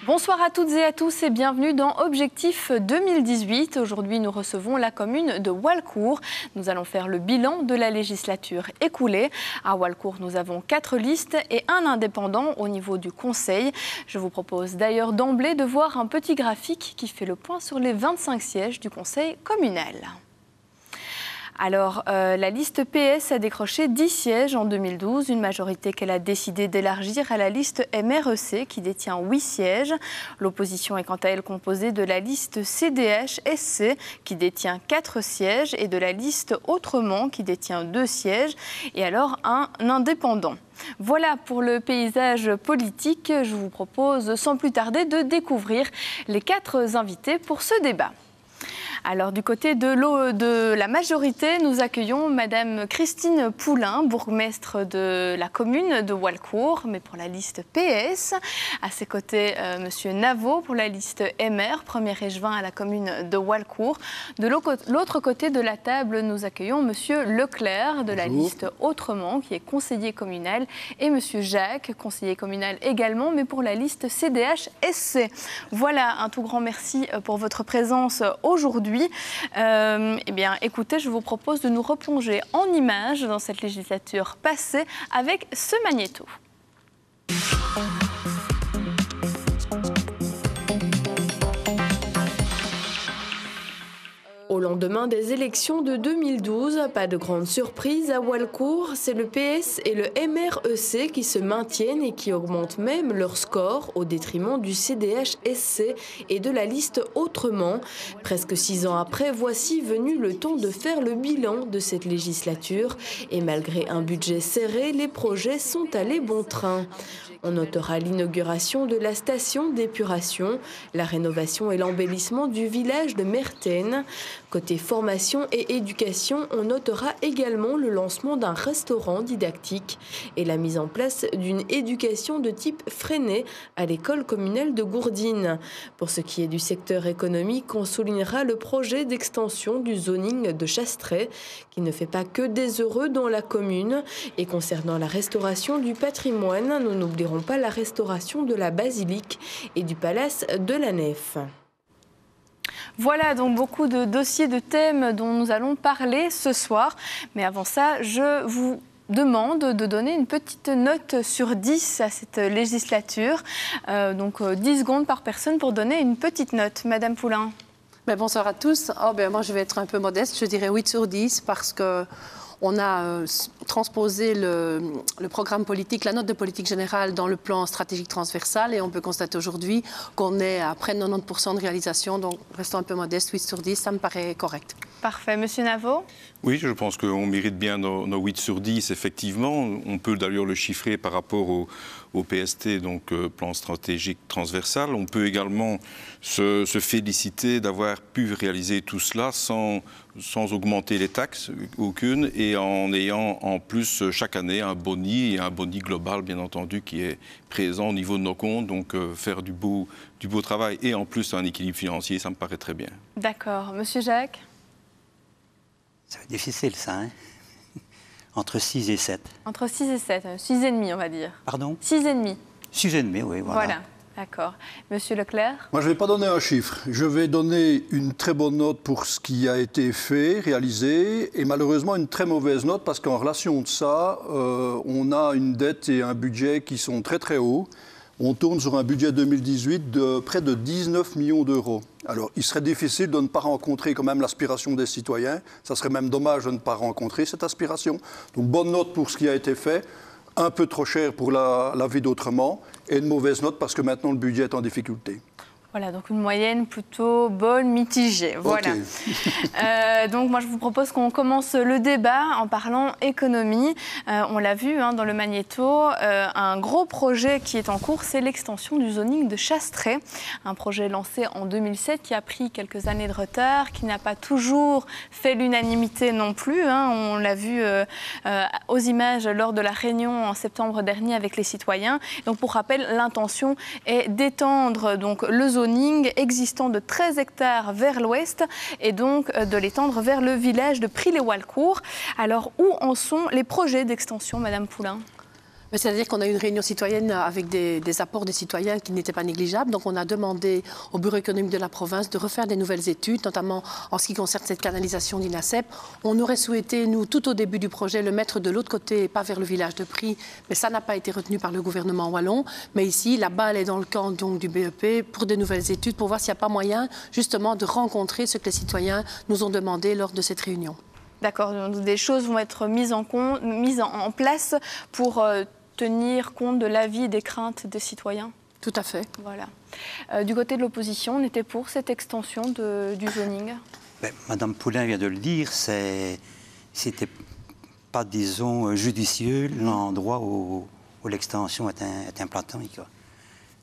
Bonsoir à toutes et à tous et bienvenue dans Objectif 2018. Aujourd'hui, nous recevons la commune de Walcourt. Nous allons faire le bilan de la législature écoulée. À Walcourt, nous avons 4 listes et un indépendant au niveau du conseil. Je vous propose d'ailleurs d'emblée de voir un petit graphique qui fait le point sur les 25 sièges du conseil communal. Alors, la liste PS a décroché 10 sièges en 2012, une majorité qu'elle a décidé d'élargir à la liste MREC qui détient 8 sièges. L'opposition est quant à elle composée de la liste CDH-SC qui détient 4 sièges et de la liste Autrement qui détient 2 sièges et alors un indépendant. Voilà pour le paysage politique. Je vous propose sans plus tarder de découvrir les 4 invités pour ce débat. Alors, du côté de la majorité, nous accueillons Madame Christine Poulain, bourgmestre de la commune de Walcourt, mais pour la liste PS. À ses côtés, Monsieur Naveau pour la liste MR, premier échevin à la commune de Walcourt. De l'autre côté de la table, nous accueillons Monsieur Leclerc de la liste Autrement, qui est conseiller communal, et Monsieur Jacques, conseiller communal également, mais pour la liste CDH-SC. Voilà, un tout grand merci pour votre présence aujourd'hui. Eh bien, écoutez, je vous propose de nous replonger en images dans cette législature passée avec ce magnéto. Au lendemain des élections de 2012, pas de grande surprise à Walcourt, c'est le PS et le MREC qui se maintiennent et qui augmentent même leur score au détriment du CDH-SC et de la liste Autrement. Presque 6 ans après, voici venu le temps de faire le bilan de cette législature. Et malgré un budget serré, les projets sont allés bon train. On notera l'inauguration de la station d'épuration, la rénovation et l'embellissement du village de Mertène. Côté formation et éducation, on notera également le lancement d'un restaurant didactique et la mise en place d'une éducation de type Freinet à l'école communale de Gourdines. Pour ce qui est du secteur économique, on soulignera le projet d'extension du zoning de Chastret qui ne fait pas que des heureux dans la commune. Et concernant la restauration du patrimoine, nous n'oublierons pas la restauration de la basilique et du palace de la Nef. Voilà donc beaucoup de dossiers, de thèmes dont nous allons parler ce soir. Mais avant ça, je vous demande de donner une petite note sur 10 à cette législature. Donc 10 secondes par personne pour donner une petite note. Madame Poulain. Bonsoir à tous. Moi, je vais être un peu modeste. Je dirais 8 sur 10 parce que on a transposé le programme politique, la note de politique générale dans le plan stratégique transversal et on peut constater aujourd'hui qu'on est à près de 90% de réalisation. Donc, restons un peu modeste, 8 sur 10, ça me paraît correct. Parfait. Monsieur Naveau? Oui, je pense qu'on mérite bien nos 8 sur 10, effectivement. On peut d'ailleurs le chiffrer par rapport au PST, donc plan stratégique transversal. On peut également se féliciter d'avoir pu réaliser tout cela sans augmenter les taxes, aucune, et en ayant en plus chaque année un boni, et un boni global, bien entendu, qui est présent au niveau de nos comptes. Donc faire du beau travail et en plus un équilibre financier, ça me paraît très bien. D'accord. Monsieur Jacques? Ça va être difficile, ça, hein? Entre 6 et 7. Entre 6 et 7, 6,5 on va dire. Pardon? 6,5. 6,5, oui, voilà. Voilà, d'accord. Monsieur Leclerc? Moi, je ne vais pas donner un chiffre. Je vais donner une très bonne note pour ce qui a été fait, réalisé, et malheureusement une très mauvaise note parce qu'en relation de ça, on a une dette et un budget qui sont très très hauts. On tourne sur un budget 2018 de près de 19 millions d'euros. Alors, il serait difficile de ne pas rencontrer quand même l'aspiration des citoyens. Ça serait même dommage de ne pas rencontrer cette aspiration. Donc, bonne note pour ce qui a été fait. Un peu trop cher pour la vie d'Autrement. Et une mauvaise note parce que maintenant, le budget est en difficulté. Voilà, donc une moyenne plutôt bonne, mitigée. Voilà. Okay. Donc moi je vous propose qu'on commence le débat en parlant économie. On l'a vu dans le magnéto, un gros projet qui est en cours, c'est l'extension du zoning de Chastret. Un projet lancé en 2007 qui a pris quelques années de retard, qui n'a pas toujours fait l'unanimité non plus. On l'a vu aux images lors de la réunion en septembre dernier avec les citoyens. Donc pour rappel, l'intention est d'étendre donc le zoning existant de 13 hectares vers l'ouest et donc de l'étendre vers le village de Pris-les-Walcourt. Alors, où en sont les projets d'extension, Madame Poulain ? C'est-à-dire qu'on a eu une réunion citoyenne avec des apports des citoyens qui n'étaient pas négligeables. Donc on a demandé au bureau économique de la province de refaire des nouvelles études, notamment en ce qui concerne cette canalisation d'INASEP. On aurait souhaité, nous, tout au début du projet, le mettre de l'autre côté, pas vers le village de Pris, mais ça n'a pas été retenu par le gouvernement wallon. Mais ici, la balle est dans le camp donc, du BEP pour des nouvelles études, pour voir s'il n'y a pas moyen justement de rencontrer ce que les citoyens nous ont demandé lors de cette réunion. D'accord, donc des choses vont être mises en place pour tenir compte de l'avis et des craintes des citoyens. Tout à fait. Voilà. Du côté de l'opposition, on était pour cette extension du zoning. Madame Poulain vient de le dire, c'était pas, disons, judicieux l'endroit où l'extension est implantée.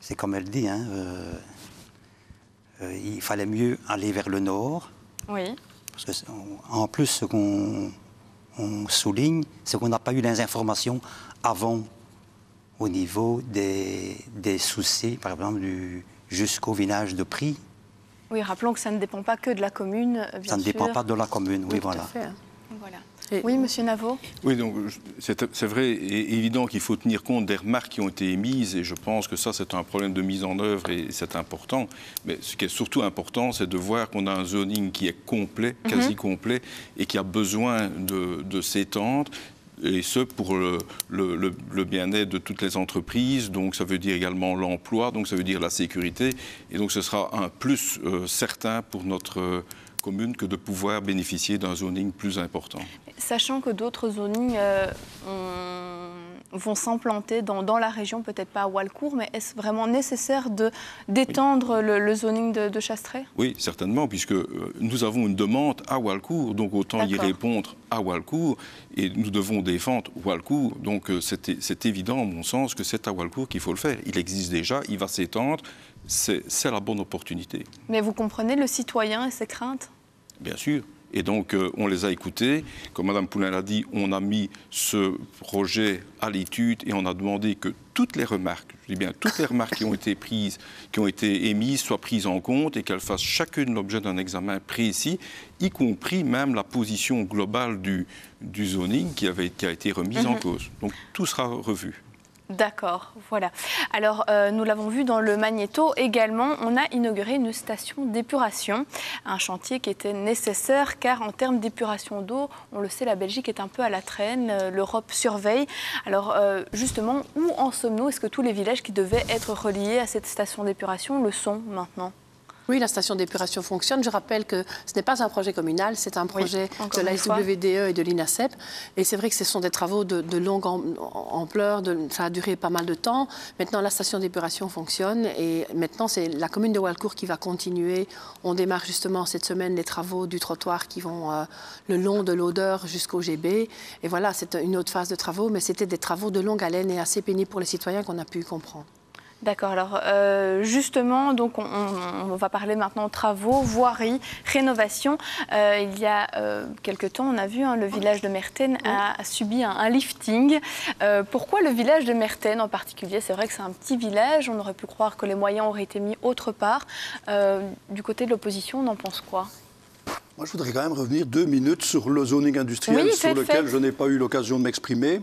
C'est comme elle dit, il fallait mieux aller vers le nord. Oui. Parce que, en plus, ce qu'on souligne, c'est qu'on n'a pas eu les informations avant au niveau des soucis, par exemple, jusqu'au village de Pris. Oui, rappelons que ça ne dépend pas que de la commune, bien sûr. Ça ne dépend pas de la commune, oui, Tout voilà. à fait. Voilà. Oui, Monsieur Naveau. Oui, donc c'est vrai et évident qu'il faut tenir compte des remarques qui ont été émises et je pense que ça, c'est un problème de mise en œuvre et c'est important. Mais ce qui est surtout important, c'est de voir qu'on a un zoning qui est complet, quasi complet, et qui a besoin de s'étendre. Et ce, pour le bien-être de toutes les entreprises. Donc, ça veut dire également l'emploi, donc ça veut dire la sécurité. Et donc, ce sera un plus certain pour notre commune que de pouvoir bénéficier d'un zoning plus important. Sachant que d'autres zonings vont s'implanter dans la région, peut-être pas à Walcourt, mais est-ce vraiment nécessaire d'étendre le zoning de Chastret ? Oui, certainement, puisque nous avons une demande à Walcourt, donc autant y répondre à Walcourt, et nous devons défendre Walcourt. Donc c'est évident, à mon sens, que c'est à Walcourt qu'il faut le faire. Il existe déjà, il va s'étendre, c'est la bonne opportunité. Mais vous comprenez le citoyen et ses craintes ? Bien sûr. Et donc, on les a écoutés. Comme Mme Poulain l'a dit, on a mis ce projet à l'étude et on a demandé que toutes les remarques, je dis bien toutes les remarques qui ont été émises, soient prises en compte et qu'elles fassent chacune l'objet d'un examen précis, y compris même la position globale du zoning qui a été remise en cause. Donc, tout sera revu. D'accord, voilà. Alors, nous l'avons vu dans le magnéto également, on a inauguré une station d'épuration, un chantier qui était nécessaire car en termes d'épuration d'eau, on le sait, la Belgique est un peu à la traîne, l'Europe surveille. Alors, justement, où en sommes-nous ? Est-ce que tous les villages qui devaient être reliés à cette station d'épuration le sont maintenant ? Oui, la station d'épuration fonctionne. Je rappelle que ce n'est pas un projet communal, c'est un projet de la SWDE et de l'INASEP. Et c'est vrai que ce sont des travaux de longue ampleur, ça a duré pas mal de temps. Maintenant, la station d'épuration fonctionne et maintenant, c'est la commune de Walcourt qui va continuer. On démarre justement cette semaine les travaux du trottoir qui vont le long de l'Odeur jusqu'au GB. Et voilà, c'est une autre phase de travaux, mais c'était des travaux de longue haleine et assez pénibles pour les citoyens qu'on a pu comprendre. D'accord. Alors, justement, donc on va parler maintenant travaux, voirie, rénovation. Il y a quelque temps, on a vu, le village de Merten a subi un lifting. Pourquoi le village de Merten en particulier ? C'est vrai que c'est un petit village, on aurait pu croire que les moyens auraient été mis autre part. Du côté de l'opposition, on en pense quoi ? Moi, je voudrais quand même revenir 2 minutes sur le zoning industriel sur lequel je n'ai pas eu l'occasion de m'exprimer.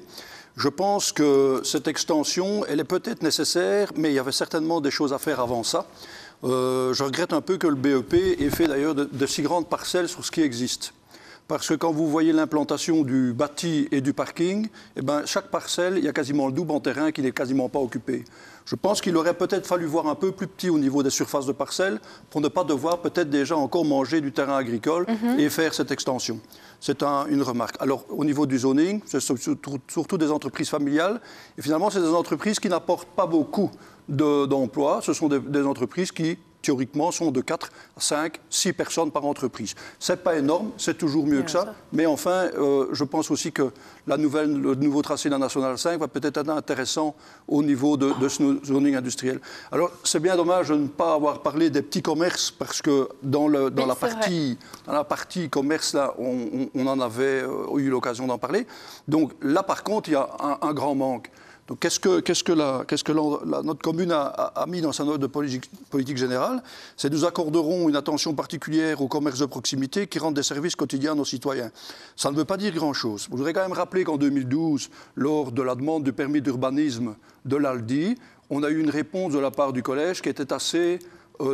Je pense que cette extension, elle est peut-être nécessaire, mais il y avait certainement des choses à faire avant ça. Je regrette un peu que le BEP ait fait d'ailleurs de si grandes parcelles sur ce qui existe. Parce que quand vous voyez l'implantation du bâti et du parking, eh ben, chaque parcelle, il y a quasiment le double en terrain qui n'est quasiment pas occupé. Je pense qu'il aurait peut-être fallu voir un peu plus petit au niveau des surfaces de parcelles pour ne pas devoir peut-être déjà encore manger du terrain agricole et faire cette extension. C'est une remarque. Alors, au niveau du zoning, c'est surtout des entreprises familiales. Et finalement, c'est des entreprises qui n'apportent pas beaucoup d'emplois. Ce sont des entreprises qui théoriquement, sont de 4 à 5, 6 personnes par entreprise. Ce n'est pas énorme, c'est toujours mieux que ça. Mais enfin, je pense aussi que le nouveau tracé de la Nationale 5 va peut-être être intéressant au niveau de ce zoning industriel. Alors, c'est bien dommage de ne pas avoir parlé des petits commerces, parce que dans la partie commerce, là, on en avait eu l'occasion d'en parler. Donc là, par contre, il y a un grand manque. Donc, qu'est-ce que notre commune a mis dans sa note de politique générale? C'est nous accorderons une attention particulière aux commerces de proximité qui rendent des services quotidiens à nos citoyens. Ça ne veut pas dire grand-chose. Je voudrais quand même rappeler qu'en 2012, lors de la demande du permis d'urbanisme de l'ALDI, on a eu une réponse de la part du collège qui était assez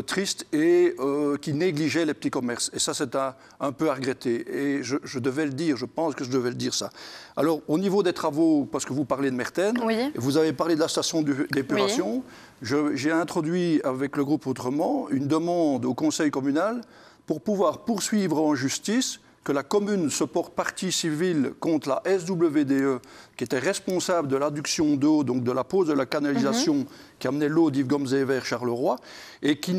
triste et qui négligeait les petits commerces. Et ça, c'est un peu à regretter. Et je devais le dire, je pense que je devais le dire ça. Alors, au niveau des travaux, parce que vous parlez de Mertène, oui. Vous avez parlé de la station d'épuration, oui. J'ai introduit avec le groupe Autrement une demande au conseil communal pour pouvoir poursuivre en justice que la commune se porte partie civile contre la SWDE, qui était responsable de l'adduction d'eau, donc de la pose de la canalisation qui amenait l'eau d'Yves Gomzé vers Charleroi, et qui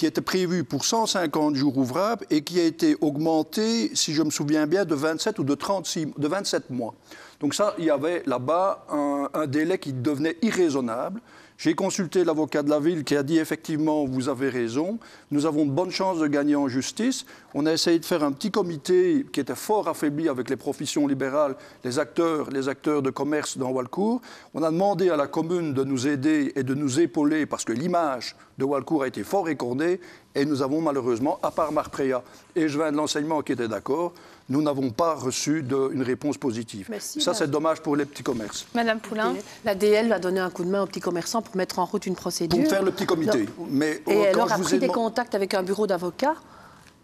était prévue pour 150 jours ouvrables et qui a été augmentée, si je me souviens bien, de 27 ou de 27 mois. Donc ça, il y avait là-bas un délai qui devenait irraisonnable. J'ai consulté l'avocat de la ville qui a dit effectivement, vous avez raison, nous avons de bonnes chances de gagner en justice. On a essayé de faire un petit comité qui était fort affaibli avec les professions libérales, les acteurs de commerce dans Walcourt. On a demandé à la commune de nous aider et de nous épauler parce que l'image de Walcourt a été fort écornée et nous avons malheureusement, à part Marpreya et je viens de l'enseignement qui était d'accord, nous n'avons pas reçu une réponse positive. Ça, c'est dommage pour les petits commerces. Madame Poulain. L'ADL va donner un coup de main aux petits commerçants pour mettre en route une procédure. Pour faire le petit comité. Mais, et alors a pris des contacts avec un bureau d'avocats.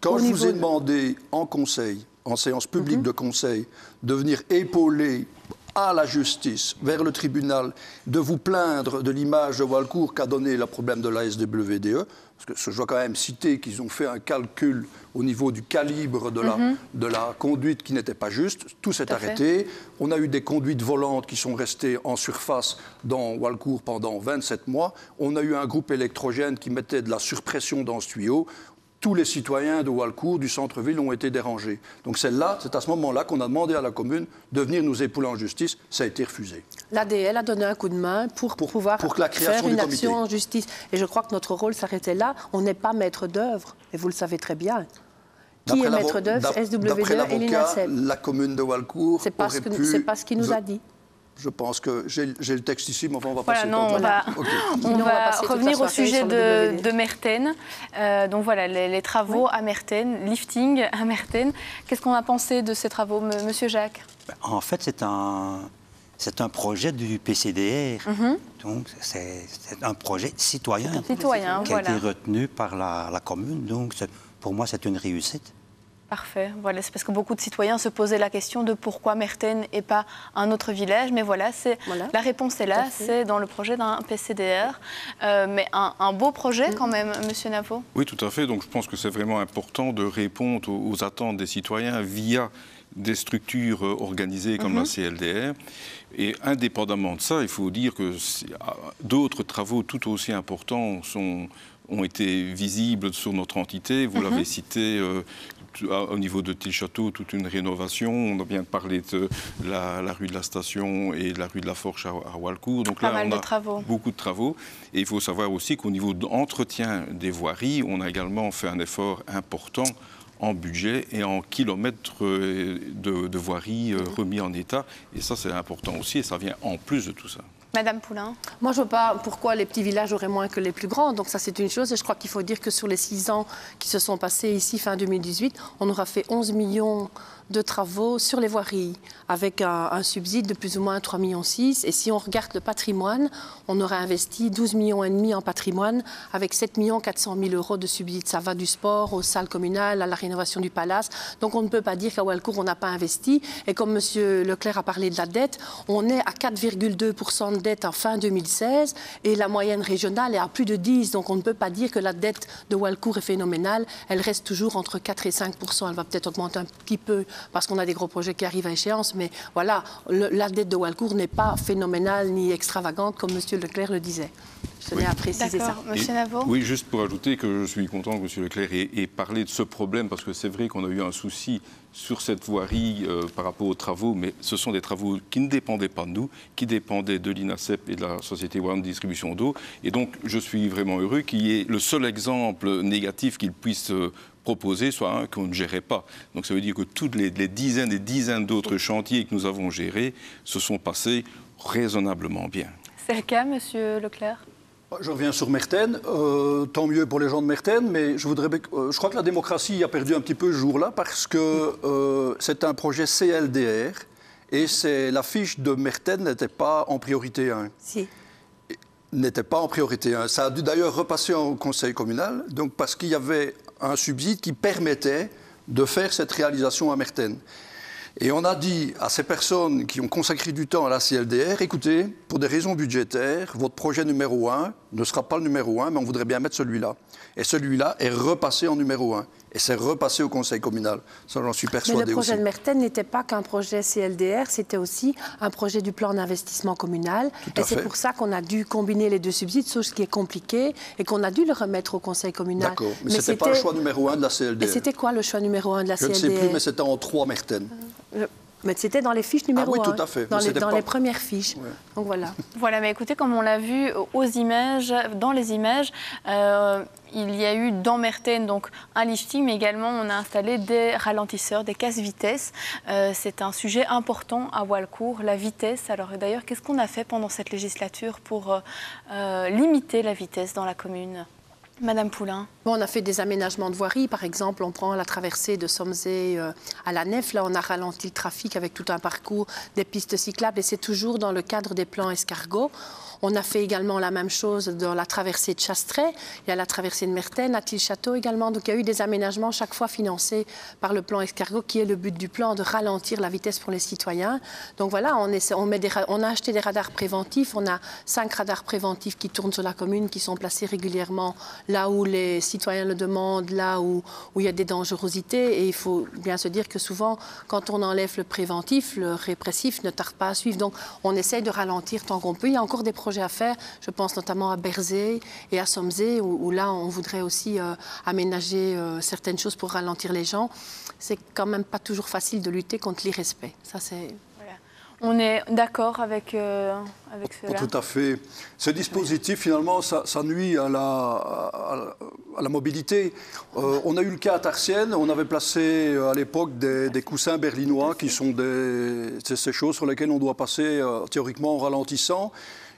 Quand je vous ai demandé en conseil, en séance publique de conseil, de venir épauler à la justice, vers le tribunal, de vous plaindre de l'image de Walcourt qu'a donné le problème de la SWDE, parce que je dois quand même citer qu'ils ont fait un calcul au niveau du calibre de la conduite qui n'était pas juste. Tout s'est arrêté. On a eu des conduites volantes qui sont restées en surface dans Walcourt pendant 27 mois. On a eu un groupe électrogène qui mettait de la surpression dans ce tuyau. Tous les citoyens de Walcourt, du centre-ville, ont été dérangés. Donc c'est à ce moment-là qu'on a demandé à la commune de venir nous épauler en justice. Ça a été refusé. L'ADL a donné un coup de main pour pouvoir faire une action en justice. Et je crois que notre rôle s'arrêtait là. On n'est pas maître d'œuvre, et vous le savez très bien. Qui est maître d'œuvre? SWDE et l'INASEP. La commune de Walcourt c'est pas ce qu'il nous a dit. Je pense que j'ai le texte ici, mais enfin, on va passer on va revenir au sujet de Mertène. Donc voilà, les travaux à Mertène, lifting à Mertène. Qu'est-ce qu'on a pensé de ces travaux, Monsieur Jacques? En fait, c'est un projet du PCDR. Donc, c'est un projet citoyen qui a été retenu par la commune. Donc, pour moi, c'est une réussite. Parfait. Voilà, c'est parce que beaucoup de citoyens se posaient la question de pourquoi Mertène et pas un autre village. Mais voilà, la réponse est là, c'est dans le projet d'un PCDR. Mais un beau projet quand même, Monsieur Navo. Oui, tout à fait. Donc je pense que c'est vraiment important de répondre aux attentes des citoyens via des structures organisées comme la CLDR. Et indépendamment de ça, il faut dire que d'autres travaux tout aussi importants ont été visibles sur notre entité. Vous l'avez cité, au niveau de Tilchâteau, toute une rénovation. On a bien parlé de la rue de la Station et de la rue de la Forge à Walcourt. Donc là, on a beaucoup de travaux. Et il faut savoir aussi qu'au niveau d'entretien des voiries, on a également fait un effort important en budget et en kilomètres de voiries remis en état. Et ça, c'est important aussi, et ça vient en plus de tout ça. Madame Poulain. Moi, je ne vois pas pourquoi les petits villages auraient moins que les plus grands. Donc ça, c'est une chose. Et je crois qu'il faut dire que sur les 6 ans qui se sont passés ici, fin 2018, on aura fait 11 millions de travaux sur les voiries, avec un subside de plus ou moins 3,6 millions. Et si on regarde le patrimoine, on aura investi 12,5 millions en patrimoine, avec 7 400 000 € de subside. Ça va du sport aux salles communales, à la rénovation du palace. Donc on ne peut pas dire qu'à Walcourt, on n'a pas investi. Et comme M. Leclerc a parlé de la dette, on est à 4,2% de dette en fin 2016 et la moyenne régionale est à plus de 10%. Donc on ne peut pas dire que la dette de Walcourt est phénoménale. Elle reste toujours entre 4 et 5%. Elle va peut-être augmenter un petit peu parce qu'on a des gros projets qui arrivent à échéance. Mais voilà, la dette de Walcourt n'est pas phénoménale ni extravagante, comme M. Leclerc le disait. Je tenais à préciser ça. Monsieur Navaud. Oui, juste pour ajouter que je suis content que M. Leclerc ait parlé de ce problème, parce que c'est vrai qu'on a eu un souci sur cette voirie par rapport aux travaux, mais ce sont des travaux qui ne dépendaient pas de nous, qui dépendaient de l'INASEP et de la Société Wallonne de distribution d'eau. Et donc, je suis vraiment heureux qu'il y ait le seul exemple négatif qu'il puisse proposer soit un qu'on ne gérait pas. Donc ça veut dire que toutes les dizaines et dizaines d'autres chantiers que nous avons gérés se sont passés raisonnablement bien. C'est le cas, Monsieur Leclerc? Je reviens sur Mertens, tant mieux pour les gens de Mertens, mais je crois que la démocratie a perdu un petit peu ce jour-là parce que c'est un projet CLDR et l'affiche de Mertens n'était pas en priorité 1. Si. N'était pas en priorité 1. Ça a dû d'ailleurs repasser au conseil communal, donc parce qu'il y avait un subside qui permettait de faire cette réalisation à Mertens. Et on a dit à ces personnes qui ont consacré du temps à la CLDR, écoutez, pour des raisons budgétaires, votre projet numéro 1 ne sera pas le numéro 1, mais on voudrait bien mettre celui-là. Et celui-là est repassé en numéro 1. Et c'est repassé au conseil communal. Ça, j'en suis persuadé aussi. Mais le projet de Mertens n'était pas qu'un projet CLDR, c'était aussi un projet du plan d'investissement communal. Et c'est pour ça qu'on a dû combiner les deux subsides, ce qui est compliqué, et qu'on a dû le remettre au conseil communal. D'accord, mais ce n'était pas le choix numéro 1 de la CLDR. Et c'était quoi le choix numéro 1 de la CLDR? Je ne sais plus, mais c'était en 3 Mertens. Mais c'était dans les fiches numéro 1. Ah oui, tout à fait. Dans les premières fiches. Ouais. Donc voilà. Voilà, mais écoutez, comme on l'a vu aux images, dans les images, il y a eu dans Mertens donc un lifting, mais également on a installé des ralentisseurs, des casse-vitesse. C'est un sujet important à Walcourt, la vitesse. Alors d'ailleurs, qu'est-ce qu'on a fait pendant cette législature pour limiter la vitesse dans la commune ? Madame Poulain. Bon, on a fait des aménagements de voirie. Par exemple, on prend la traversée de Somzé à la Nef. Là, on a ralenti le trafic avec tout un parcours, des pistes cyclables. Et c'est toujours dans le cadre des plans escargots. On a fait également la même chose dans la traversée de Chastret. Il y a la traversée de Mertens, à Tilchâteau également. Donc, il y a eu des aménagements chaque fois financés par le plan escargot, qui est le but du plan, de ralentir la vitesse pour les citoyens. Donc voilà, on a acheté des radars préventifs. On a 5 radars préventifs qui tournent sur la commune, qui sont placés régulièrement là où les citoyens le demandent, là où il y a des dangerosités. Et il faut bien se dire que souvent, quand on enlève le préventif, le répressif ne tarde pas à suivre. Donc, on essaye de ralentir tant qu'on peut. Il y a encore des projets à faire. Je pense notamment à Berzé et à Somzé, où là, on voudrait aussi aménager certaines choses pour ralentir les gens. C'est quand même pas toujours facile de lutter contre l'irrespect. Ça, c'est... On est d'accord avec cela? Tout à fait. Ce dispositif, finalement, ça nuit à la mobilité. On a eu le cas à Tarsienne. On avait placé à l'époque des coussins berlinois qui sont ces choses sur lesquelles on doit passer théoriquement en ralentissant.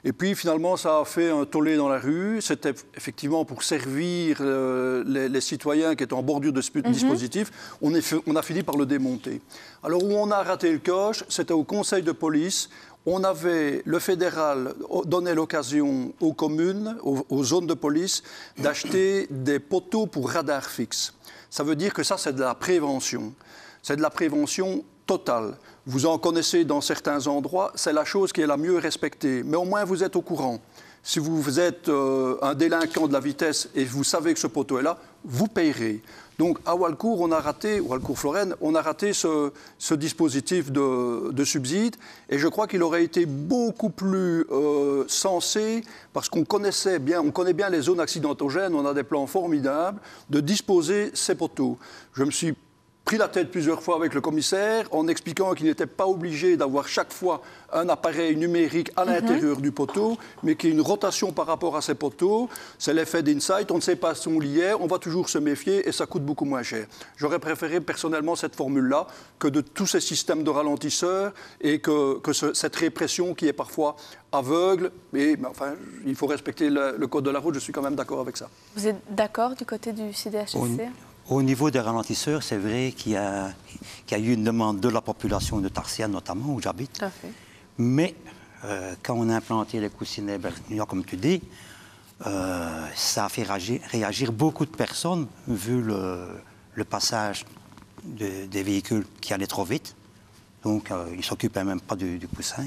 Et puis, finalement, ça a fait un tollé dans la rue. C'était effectivement pour servir les citoyens qui étaient en bordure de ce dispositif. On a fini par le démonter. Alors, où on a raté le coche, c'était au conseil de police. Le fédéral donnait l'occasion aux communes, aux zones de police, d'acheter des poteaux pour radar fixe. Ça veut dire que ça, c'est de la prévention. C'est de la prévention totale. Vous en connaissez dans certains endroits, c'est la chose qui est la mieux respectée. Mais au moins, vous êtes au courant. Si vous êtes un délinquant de la vitesse et vous savez que ce poteau est là, vous payerez. Donc, à Walcourt, Walcourt-Florenne, on a raté ce dispositif de subside. Et je crois qu'il aurait été beaucoup plus sensé, parce qu'on connaît bien les zones accidentogènes, on a des plans formidables, de disposer ces poteaux. Je me suis pris la tête plusieurs fois avec le commissaire en expliquant qu'il n'était pas obligé d'avoir chaque fois un appareil numérique à l'intérieur du poteau, mais qu'il y ait une rotation par rapport à ces poteaux. C'est l'effet d'insight, on ne sait pas si on l'y est, on va toujours se méfier et ça coûte beaucoup moins cher. J'aurais préféré personnellement cette formule-là que de tous ces systèmes de ralentisseurs et que cette répression qui est parfois aveugle. Mais enfin, il faut respecter le code de la route, je suis quand même d'accord avec ça. Vous êtes d'accord du côté du CDHSC ? Au niveau des ralentisseurs, c'est vrai qu'il y a eu une demande de la population de Tarsienne, notamment, où j'habite. Mais quand on a implanté les coussinets berlinois, comme tu dis, ça a fait réagir beaucoup de personnes, vu le passage des véhicules qui allaient trop vite. Donc, ils ne s'occupaient même pas du coussin.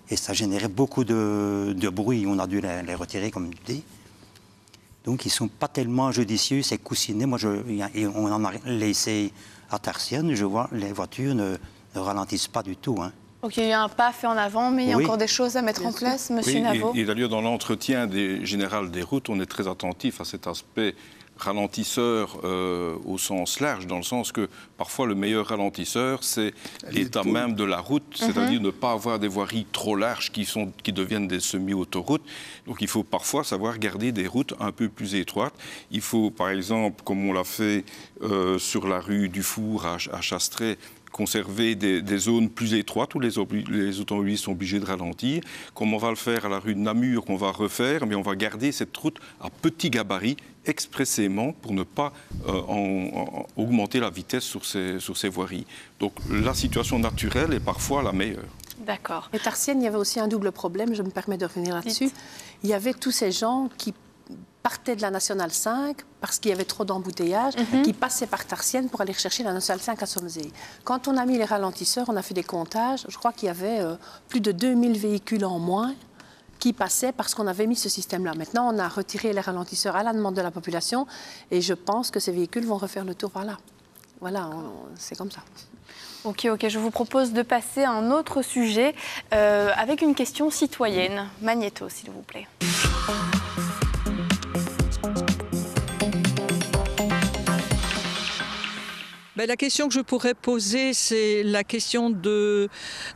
Et ça générait beaucoup de bruit. On a dû les retirer, comme tu dis. Donc, ils ne sont pas tellement judicieux, ces coussinets. On en a laissé à Tarsienne, je vois les voitures ne ralentissent pas du tout. Hein. Donc il y a eu un pas fait en avant, mais il y a encore des choses à mettre en place, Monsieur Naveau. Et d'ailleurs, dans l'entretien général des routes, on est très attentif à cet aspect ralentisseur au sens large, dans le sens que parfois le meilleur ralentisseur, c'est l'état même de la route, c'est-à-dire ne pas avoir des voiries trop larges qui deviennent des semi-autoroutes. Donc il faut parfois savoir garder des routes un peu plus étroites. Il faut, par exemple, comme on l'a fait sur la rue du Four à Chastret, conserver des zones plus étroites où les automobilistes sont obligés de ralentir. Comme on va le faire à la rue de Namur, qu'on va refaire, mais on va garder cette route à petit gabarit expressément pour ne pas augmenter la vitesse sur ces voiries. Donc la situation naturelle est parfois la meilleure. D'accord. Et Tarsienne, il y avait aussi un double problème, je me permets de revenir là-dessus. Il y avait tous ces gens qui partaient de la Nationale 5 parce qu'il y avait trop d'embouteillages, qui passaient par Tarsienne pour aller chercher la Nationale 5 à Somzé. Quand on a mis les ralentisseurs, on a fait des comptages, je crois qu'il y avait plus de 2000 véhicules en moins qui passaient parce qu'on avait mis ce système-là. Maintenant, on a retiré les ralentisseurs à la demande de la population et je pense que ces véhicules vont refaire le tour par là. Voilà, c'est comme ça. Ok, je vous propose de passer à un autre sujet avec une question citoyenne. Magnéto, s'il vous plaît. La question que je pourrais poser, c'est la question de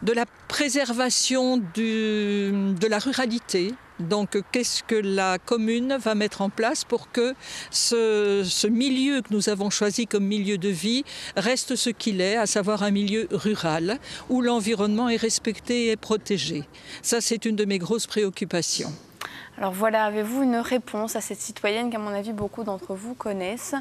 la préservation de la ruralité. Donc, qu'est-ce que la commune va mettre en place pour que ce milieu que nous avons choisi comme milieu de vie reste ce qu'il est, à savoir un milieu rural, où l'environnement est respecté et protégé. Ça, c'est une de mes grosses préoccupations. Alors voilà, avez-vous une réponse à cette citoyenne qu'à mon avis beaucoup d'entre vous connaissent?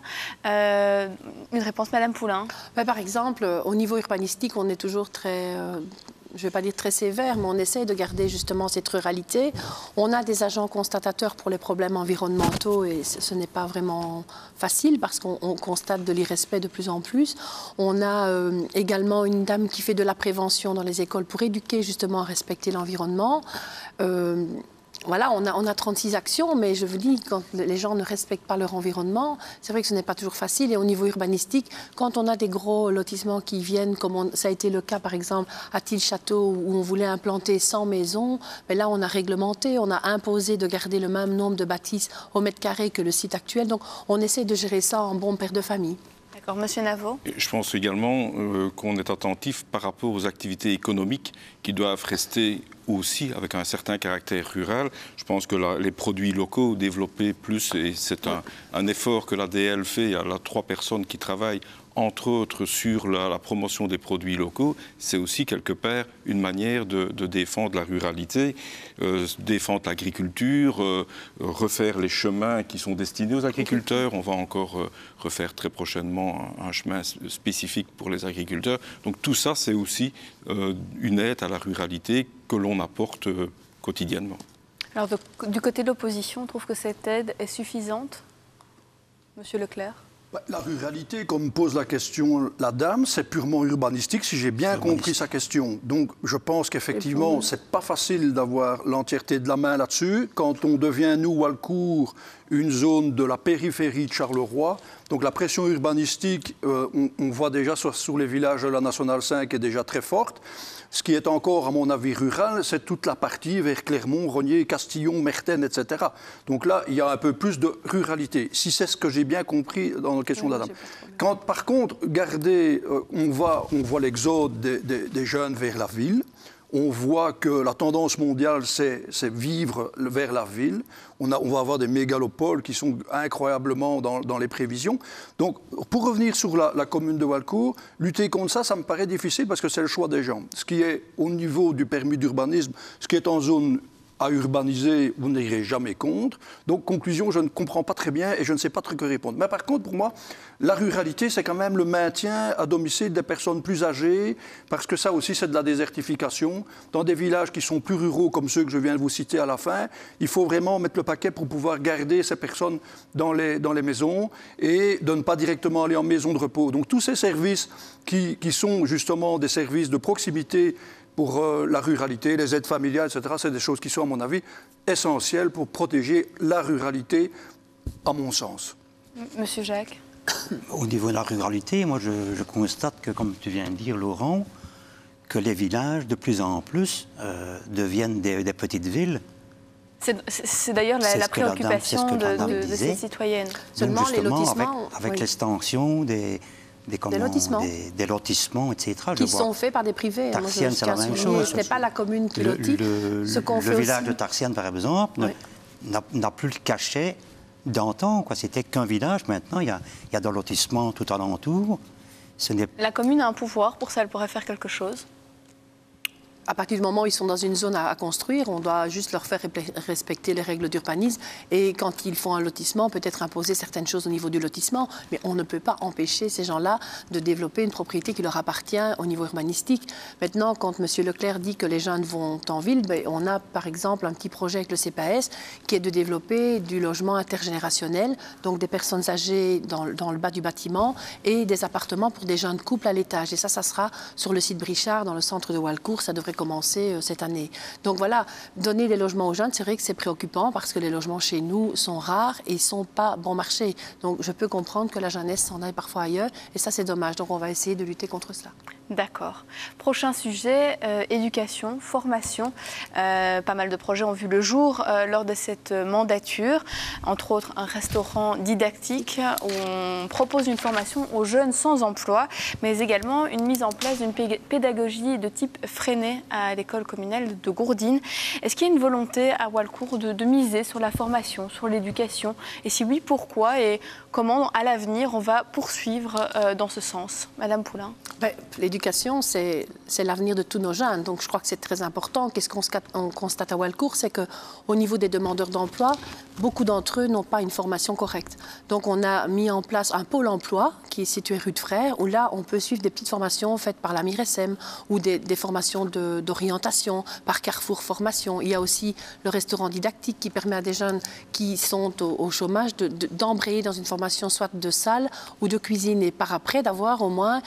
Une réponse, Madame Poulain? Par exemple, au niveau urbanistique, on est toujours très... je ne vais pas dire très sévère, mais on essaie de garder justement cette ruralité. On a des agents constatateurs pour les problèmes environnementaux et ce n'est pas vraiment facile parce qu'on constate de l'irrespect de plus en plus. On a également une dame qui fait de la prévention dans les écoles pour éduquer justement à respecter l'environnement. Voilà, on a 36 actions, mais je vous dis, quand les gens ne respectent pas leur environnement, c'est vrai que ce n'est pas toujours facile. Et au niveau urbanistique, quand on a des gros lotissements qui viennent, comme ça a été le cas par exemple à Tille-Château, où on voulait implanter 100 maisons, mais là on a réglementé, on a imposé de garder le même nombre de bâtisses au mètre carré que le site actuel. Donc on essaie de gérer ça en bon père de famille. D'accord, Monsieur Naveau. Je pense également qu'on est attentif par rapport aux activités économiques qui doivent rester aussi avec un certain caractère rural. Je pense que les produits locaux développés plus, et c'est un effort que l'ADL fait, il y a là 3 personnes qui travaillent entre autres sur la promotion des produits locaux, c'est aussi quelque part une manière de défendre la ruralité, défendre l'agriculture, refaire les chemins qui sont destinés aux agriculteurs. On va encore refaire très prochainement un chemin spécifique pour les agriculteurs. Donc tout ça, c'est aussi une aide à la ruralité que l'on apporte quotidiennement. Alors du côté de l'opposition, on trouve que cette aide est suffisante, Monsieur Leclerc? La ruralité, comme pose la question la dame, c'est purement urbanistique, si j'ai bien compris sa question. Donc, je pense qu'effectivement, c'est pas facile d'avoir l'entièreté de la main là-dessus. Quand on devient, nous, Walcourt, une zone de la périphérie de Charleroi, donc la pression urbanistique, on voit déjà sur les villages de la Nationale 5 est déjà très forte. Ce qui est encore, à mon avis, rural, c'est toute la partie vers Clermont, Rognier, Castillon, Merten, etc. Donc là, il y a un peu plus de ruralité, si c'est ce que j'ai bien compris dans la question de la dame. Quand, par contre, regardez, on voit l'exode des jeunes vers la ville. On voit que la tendance mondiale, c'est vivre vers la ville. On va avoir des mégalopoles qui sont incroyablement dans les prévisions. Donc, pour revenir sur la commune de Walcourt, lutter contre ça, ça me paraît difficile parce que c'est le choix des gens. Ce qui est au niveau du permis d'urbanisme, ce qui est en zone à urbaniser, vous n'irez jamais contre. Donc, conclusion, je ne comprends pas très bien et je ne sais pas très quoi répondre. Mais par contre, pour moi, la ruralité, c'est quand même le maintien à domicile des personnes plus âgées, parce que ça aussi, c'est de la désertification. Dans des villages qui sont plus ruraux, comme ceux que je viens de vous citer à la fin, il faut vraiment mettre le paquet pour pouvoir garder ces personnes dans les maisons et de ne pas directement aller en maison de repos. Donc, tous ces services qui sont justement des services de proximité pour la ruralité, les aides familiales, etc., c'est des choses qui sont, à mon avis, essentielles pour protéger la ruralité, à mon sens. Monsieur Jacques? Au niveau de la ruralité, moi je constate que, comme tu viens de dire, Laurent, que les villages, de plus en plus, deviennent des petites villes. C'est d'ailleurs la préoccupation de ces citoyennes. Seulement les lotissements... Avec l'extension des lotissements, etc. Qui sont faits par des privés. Tarsienne, c'est la même chose. Ce n'est pas la commune qui lotit. Le village de Tarsienne, par exemple, n'a plus le cachet d'antan. C'était qu'un village. Maintenant, il y a des lotissements tout alentour. La commune a un pouvoir pour ça, elle pourrait faire quelque chose. À partir du moment où ils sont dans une zone à construire, on doit juste leur faire respecter les règles d'urbanisme. Et quand ils font un lotissement, peut-être imposer certaines choses au niveau du lotissement. Mais on ne peut pas empêcher ces gens-là de développer une propriété qui leur appartient au niveau urbanistique. Maintenant, quand M. Leclerc dit que les jeunes vont en ville, on a par exemple un petit projet avec le CPAS qui est de développer du logement intergénérationnel, donc des personnes âgées dans le bas du bâtiment et des appartements pour des jeunes couples à l'étage. Et ça sera sur le site Brichard, dans le centre de Walcourt. Ça devrait commencer cette année. Donc voilà, donner des logements aux jeunes, c'est vrai que c'est préoccupant parce que les logements chez nous sont rares et ne sont pas bon marché. Donc je peux comprendre que la jeunesse s'en aille parfois ailleurs et ça c'est dommage. Donc on va essayer de lutter contre cela. D'accord. Prochain sujet, éducation, formation. Pas mal de projets ont vu le jour lors de cette mandature. Entre autres, un restaurant didactique où on propose une formation aux jeunes sans emploi, mais également une mise en place d'une pédagogie de type Freinet à l'école communale de Gourdines. Est-ce qu'il y a une volonté à Walcourt de miser sur la formation, sur l'éducation? Et si oui, pourquoi? Et comment, à l'avenir, on va poursuivre dans ce sens? Madame Poulain. L'éducation, c'est l'avenir de tous nos jeunes. Donc, je crois que c'est très important. Qu'est-ce qu'on constate à Walcourt? C'est qu'au niveau des demandeurs d'emploi, beaucoup d'entre eux n'ont pas une formation correcte. Donc, on a mis en place un pôle emploi qui est situé rue de Frères, où là, on peut suivre des petites formations faites par la MIRESEM ou des formations d'orientation, par Carrefour Formation. Il y a aussi le restaurant didactique qui permet à des jeunes qui sont au chômage d'embrayer dans une formation soit de salle ou de cuisine et par après d'avoir au moins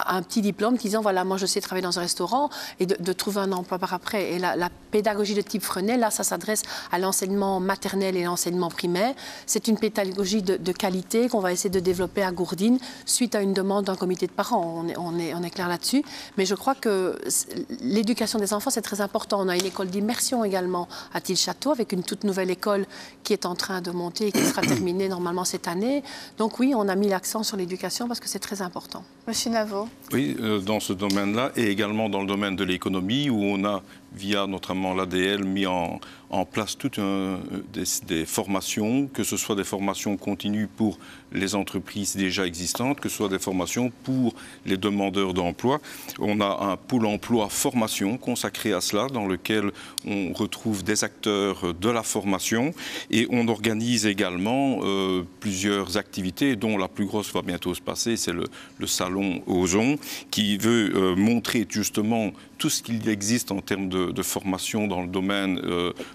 un petit diplôme disant voilà, moi je sais travailler dans un restaurant et de trouver un emploi par après. Et la pédagogie de type Freinet, là, ça s'adresse à l'enseignement maternel et l'enseignement primaire. C'est une pédagogie de qualité qu'on va essayer de développer à Gourdines suite à une demande d'un comité de parents. On est clair là-dessus. Mais je crois que l'éducation des enfants, c'est très important. On a une école d'immersion également à Tille-Château avec une toute nouvelle école qui est en train de monter et qui sera terminée normalement cette année. Donc oui, on a mis l'accent sur l'éducation parce que c'est très important. Monsieur Naveau. Oui, dans ce domaine-là et également dans le domaine de l'économie où on a, via notamment l'ADL, mis en place toutes des formations, que ce soit des formations continues pour les entreprises déjà existantes, que ce soit des formations pour les demandeurs d'emploi. On a un pôle emploi formation consacré à cela, dans lequel on retrouve des acteurs de la formation et on organise également plusieurs activités, dont la plus grosse va bientôt se passer, c'est le salon Ozon, qui veut montrer justement tout ce qu'il existe en termes de formation dans le domaine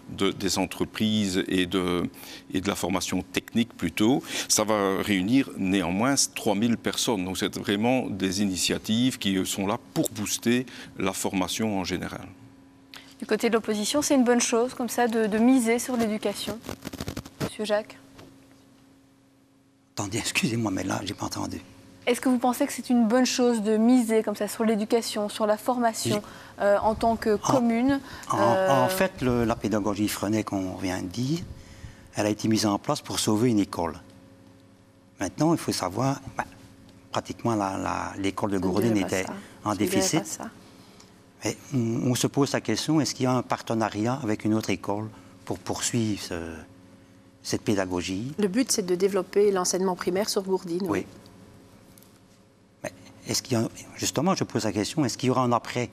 des entreprises et de la formation technique plutôt. Ça va réunir néanmoins 3000 personnes. Donc c'est vraiment des initiatives qui sont là pour booster la formation en général. Du côté de l'opposition, c'est une bonne chose comme ça de miser sur l'éducation. Monsieur Jacques. Attendez, excusez-moi, mais là, j'ai pas entendu. Est-ce que vous pensez que c'est une bonne chose de miser comme ça sur l'éducation, sur la formation en tant que commune? En fait, la pédagogie Freinet qu'on vient de dire, elle a été mise en place pour sauver une école. Maintenant, il faut savoir, pratiquement l'école de Gourdines était en déficit. Mais on se pose la question, est-ce qu'il y a un partenariat avec une autre école pour poursuivre cette pédagogie? Le but, c'est de développer l'enseignement primaire sur Gourdines. Oui. Mais est-ce qu'il y a, justement, je pose la question, est-ce qu'il y aura un après?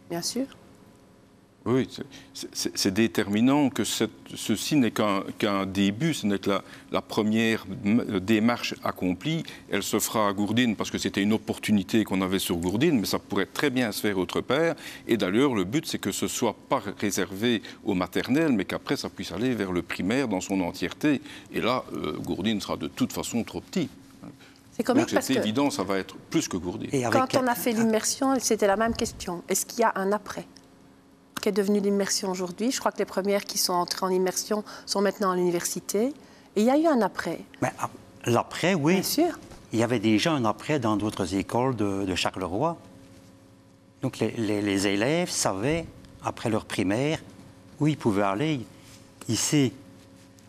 Bien sûr. Oui, c'est déterminant que ceci n'est qu'un début, ce n'est que la première démarche accomplie. Elle se fera à Gourdines parce que c'était une opportunité qu'on avait sur Gourdines, mais ça pourrait très bien se faire autre part. Et d'ailleurs, le but, c'est que ce ne soit pas réservé au maternel, mais qu'après, ça puisse aller vers le primaire dans son entièreté. Et là, Gourdines sera de toute façon trop petit. C'est comique parce que c'est évident, ça va être plus que Gourdines. Quand on a fait l'immersion, c'était la même question. Est-ce qu'il y a un après? Qu'est devenue l'immersion aujourd'hui? Je crois que les premières qui sont entrées en immersion sont maintenant à l'université. Et il y a eu un après. L'après, oui. Bien sûr. il y avait déjà un après dans d'autres écoles de Charleroi. Donc les élèves savaient, après leur primaire, où ils pouvaient aller. Ici,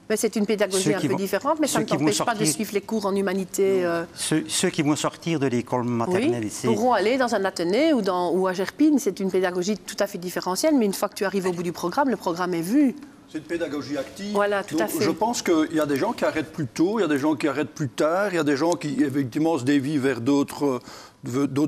mais c'est une pédagogie un peu différente, mais ça ne t'empêche pas de suivre les cours en humanité. Ceux qui vont sortir de l'école maternelle ici pourront aller dans un athénée ou à Gerpine. C'est une pédagogie tout à fait différentielle, mais une fois que tu arrives au bout du programme, le programme est vu. C'est une pédagogie active. Voilà, tout à fait. Je pense qu'il y a des gens qui arrêtent plus tôt, il y a des gens qui arrêtent plus tard, il y a des gens qui, effectivement, se dévient vers d'autres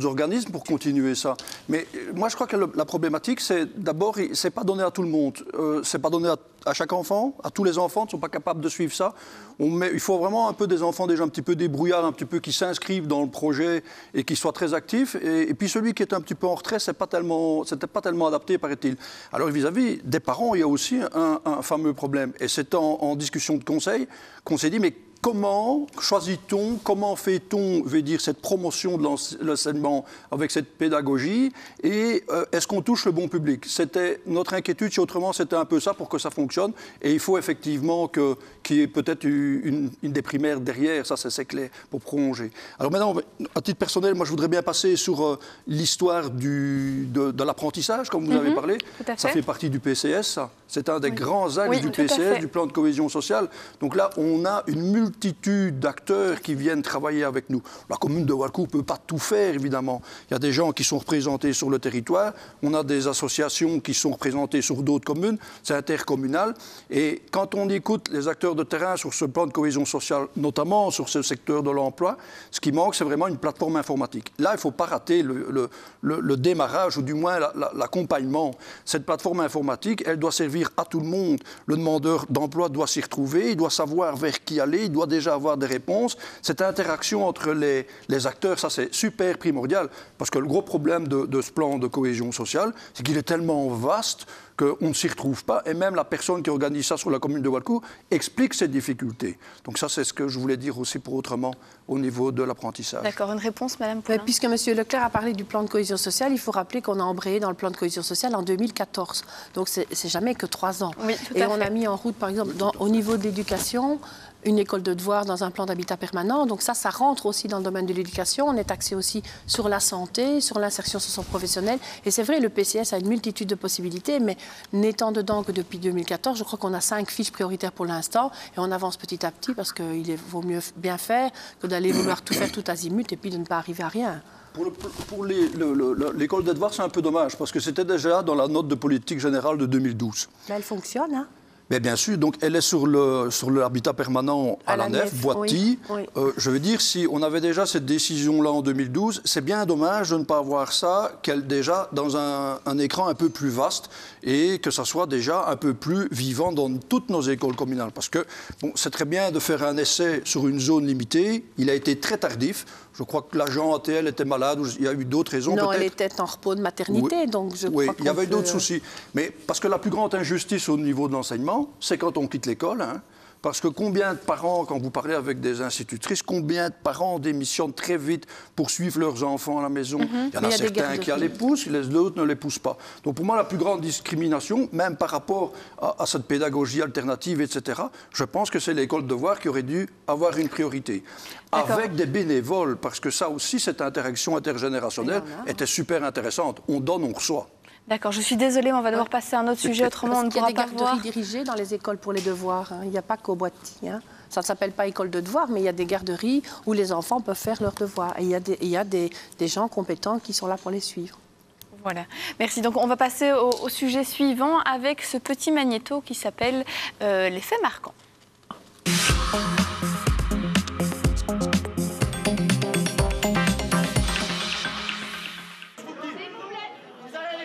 organismes pour continuer ça. Mais moi, je crois que la problématique, c'est d'abord, c'est pas donné à tout le monde. C'est pas donné à chaque enfant, à tous les enfants ne sont pas capables de suivre ça. Il faut vraiment un peu des enfants déjà un petit peu débrouillards, un petit peu qui s'inscrivent dans le projet et qui soient très actifs. Et puis celui qui est un petit peu en retrait, c'était pas tellement adapté, paraît-il. Alors vis-à-vis des parents, il y a aussi un fameux problème. Et c'est en discussion de conseil qu'on s'est dit, mais comment choisit-on, comment fait-on, cette promotion de l'enseignement avec cette pédagogie et est-ce qu'on touche le bon public? C'était notre inquiétude, si autrement c'était un peu ça pour que ça fonctionne. Et il faut effectivement qu'il y ait peut-être une des primaires derrière, ça c'est clair, pour prolonger. Alors maintenant, à titre personnel, moi je voudrais bien passer sur l'histoire de l'apprentissage, comme vous avez parlé. Ça fait partie du PCS, ça. C'est un des grands axes du PCS, du plan de cohésion sociale. Donc là, on a une multitude d'acteurs qui viennent travailler avec nous. La commune de Walcourt ne peut pas tout faire, évidemment. Il y a des gens qui sont représentés sur le territoire. On a des associations qui sont représentées sur d'autres communes. C'est intercommunal. Et quand on écoute les acteurs de terrain sur ce plan de cohésion sociale, notamment sur ce secteur de l'emploi, ce qui manque, c'est vraiment une plateforme informatique. Là, il ne faut pas rater le démarrage, ou du moins l'accompagnement. Cette plateforme informatique, elle doit servir à tout le monde. Le demandeur d'emploi doit s'y retrouver, il doit savoir vers qui aller, il doit déjà avoir des réponses. Cette interaction entre les acteurs, ça c'est super primordial, parce que le gros problème de ce plan de cohésion sociale, c'est qu'il est tellement vaste qu'on ne s'y retrouve pas, et même la personne qui organise ça sur la commune de Walcourt explique ces difficultés. Donc ça, c'est ce que je voulais dire aussi pour autrement au niveau de l'apprentissage. D'accord, une réponse, Madame Poulain. Puisque M. Leclerc a parlé du plan de cohésion sociale, il faut rappeler qu'on a embrayé dans le plan de cohésion sociale en 2014. Donc c'est jamais que 3 ans. Oui, et on a mis en route, par exemple, au niveau de l'éducation, une école de devoir dans un plan d'habitat permanent. Donc ça rentre aussi dans le domaine de l'éducation. On est axé aussi sur la santé, sur l'insertion socio-professionnelle. Et c'est vrai, le PCS a une multitude de possibilités, mais n'étant dedans que depuis 2014, je crois qu'on a 5 fiches prioritaires pour l'instant. Et on avance petit à petit parce qu'il vaut mieux bien faire que d'aller vouloir tout faire tout azimut et puis de ne pas arriver à rien. Pour l'école de devoir, c'est un peu dommage, parce que c'était déjà dans la note de politique générale de 2012. Là, elle fonctionne, hein? Mais bien sûr, donc elle est sur l'habitat permanent à la nef, Boity. Oui. Je veux dire, si on avait déjà cette décision-là en 2012, c'est bien dommage de ne pas avoir ça déjà dans un écran un peu plus vaste et que ça soit déjà un peu plus vivant dans toutes nos écoles communales. Parce que c'est très bien de faire un essai sur une zone limitée. Il a été très tardif. Je crois que l'agent ATL était malade, ou il y a eu d'autres raisons. Non, elle était en repos de maternité, oui. Donc je oui, crois il y avait eu d'autres soucis. Mais parce que la plus grande injustice au niveau de l'enseignement, c'est quand on quitte l'école. Hein, parce que combien de parents, quand vous parlez avec des institutrices, combien de parents démissionnent très vite pour suivre leurs enfants à la maison? Il y en a certains qui les poussent, les autres ne les poussent pas. Donc pour moi, la plus grande discrimination, même par rapport à cette pédagogie alternative, etc., je pense que c'est l'école de devoir qui aurait dû avoir une priorité. Avec des bénévoles, parce que ça aussi, cette interaction intergénérationnelle était super intéressante. On donne, on reçoit. D'accord, je suis désolée, mais on va devoir passer à un autre sujet, autrement on ne pourra pas voir. Il y a des garderies dirigées dans les écoles pour les devoirs, hein. Il n'y a pas qu'au Boity. Hein. Ça ne s'appelle pas école de devoirs, mais il y a des garderies où les enfants peuvent faire leurs devoirs. Et il y a des gens compétents qui sont là pour les suivre. Voilà, merci. Donc on va passer au sujet suivant avec ce petit magnéto qui s'appelle les faits marquants.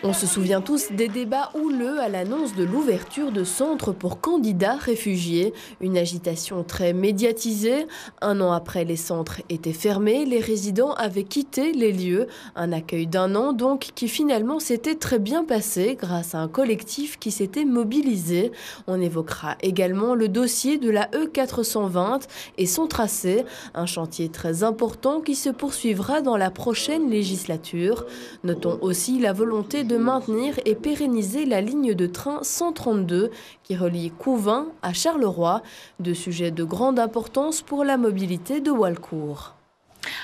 On se souvient tous des débats houleux à l'annonce de l'ouverture de centres pour candidats réfugiés. Une agitation très médiatisée. 1 an après, les centres étaient fermés. Les résidents avaient quitté les lieux. Un accueil d'1 an, donc, qui finalement s'était très bien passé grâce à un collectif qui s'était mobilisé. On évoquera également le dossier de la E420 et son tracé. Un chantier très important qui se poursuivra dans la prochaine législature. Notons aussi la volonté de maintenir et pérenniser la ligne de train 132 qui relie Couvin à Charleroi, 2 sujets de grande importance pour la mobilité de Walcourt.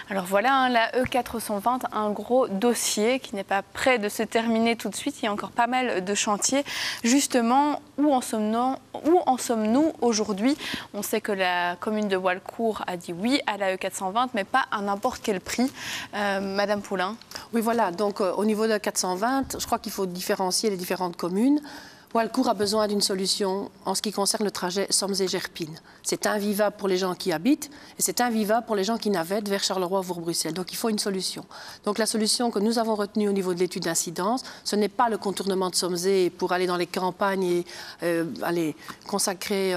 Alors voilà, la E420, un gros dossier qui n'est pas prêt de se terminer tout de suite. Il y a encore pas mal de chantiers. Justement, où en sommes-nous aujourd'hui? On sait que la commune de Walcourt a dit oui à la E420, mais pas à n'importe quel prix. Madame Poulain. Oui, voilà. Donc, au niveau de la 420, je crois qu'il faut différencier les différentes communes. Walcourt a besoin d'une solution en ce qui concerne le trajet Somzé-Gerpine. C'est invivable pour les gens qui habitent et c'est invivable pour les gens qui navettent vers Charleroi ou Bruxelles. Donc il faut une solution. Donc la solution que nous avons retenue au niveau de l'étude d'incidence, ce n'est pas le contournement de Somzé pour aller dans les campagnes et aller consacrer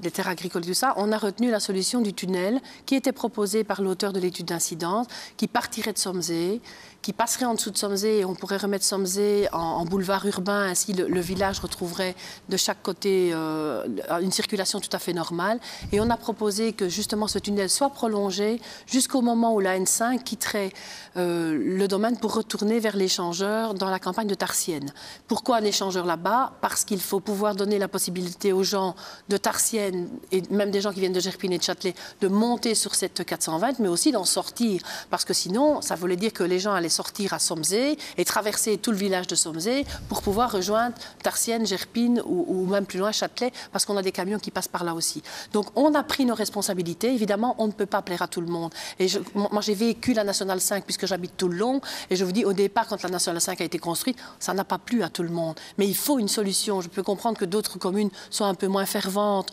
les terres agricoles et tout ça. On a retenu la solution du tunnel qui était proposée par l'auteur de l'étude d'incidence, qui partirait de Somzé, qui passerait en dessous de Somzé et on pourrait remettre Somzé en boulevard urbain, ainsi le village retrouverait de chaque côté une circulation tout à fait normale. Et on a proposé que justement ce tunnel soit prolongé jusqu'au moment où la N5 quitterait le domaine pour retourner vers l'échangeur dans la campagne de Tarsienne. Pourquoi un échangeur là-bas? Parce qu'il faut pouvoir donner la possibilité aux gens de Tarsienne et même des gens qui viennent de Gerpine et de Châtelet de monter sur cette 420, mais aussi d'en sortir. Parce que sinon, ça voulait dire que les gens allaient sortir à Somzé et traverser tout le village de Somzé pour pouvoir rejoindre Tarsienne, Gerpine ou même plus loin Châtelet, parce qu'on a des camions qui passent par là aussi. Donc on a pris nos responsabilités. Évidemment, on ne peut pas plaire à tout le monde. Et moi, j'ai vécu la Nationale 5 puisque j'habite Toulon. Et je vous dis, au départ, quand la Nationale 5 a été construite, ça n'a pas plu à tout le monde. Mais il faut une solution. Je peux comprendre que d'autres communes soient un peu moins ferventes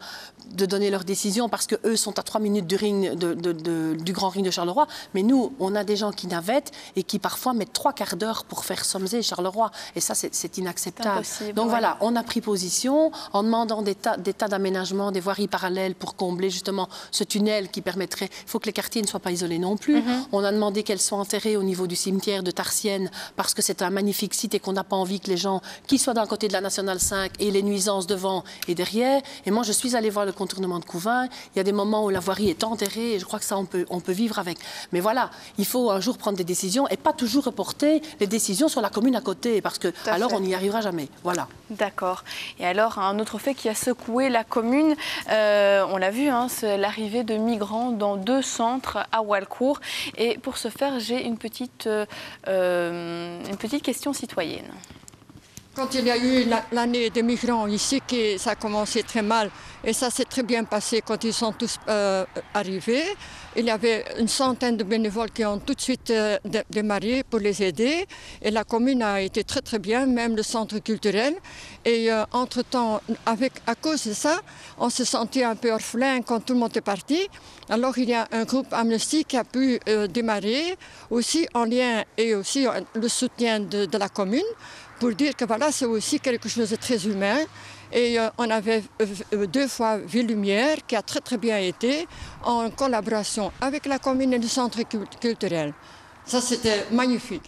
de donner leurs décisions parce qu'eux sont à 3 minutes du ring du grand ring de Charleroi. Mais nous, on a des gens qui navettent et qui parfois mettent 3 quarts d'heure pour faire Somzé et Charleroi. Et ça, c'est inacceptable. Donc voilà, on a pris position en demandant des tas d'aménagements, des voiries parallèles pour combler justement ce tunnel qui permettrait... Il faut que les quartiers ne soient pas isolés non plus. On a demandé qu'elles soient enterrées au niveau du cimetière de Tarsienne parce que c'est un magnifique site et qu'on n'a pas envie que les gens qui soient d'un côté de la Nationale 5 et les nuisances devant et derrière. Et moi, je suis allée voir le contournement de Couvain. Il y a des moments où la voirie est enterrée et je crois que ça, on peut vivre avec. Mais voilà, il faut un jour prendre des décisions et pas toujours reporter les décisions sur la commune à côté parce que alors on n'y arrivera jamais. Voilà. D'accord. Et alors, un autre fait qui a secoué la commune, on l'a vu, c'est l'arrivée de migrants dans 2 centres à Walcourt. Et pour ce faire, j'ai une petite question citoyenne. Quand il y a eu l'année des migrants ici, ça a commencé très mal et ça s'est très bien passé quand ils sont tous arrivés. Il y avait une centaine de bénévoles qui ont tout de suite démarré pour les aider et la commune a été très très bien, même le centre culturel. Et entre-temps, à cause de ça, on se sentait un peu orphelin quand tout le monde est parti. Alors il y a un groupe Amnesty qui a pu démarrer aussi en lien et aussi le soutien de la commune, pour dire que voilà, c'est aussi quelque chose de très humain. Et on avait 2 fois Ville Lumière qui a très très bien été en collaboration avec la commune et le centre culturel. Ça, c'était magnifique.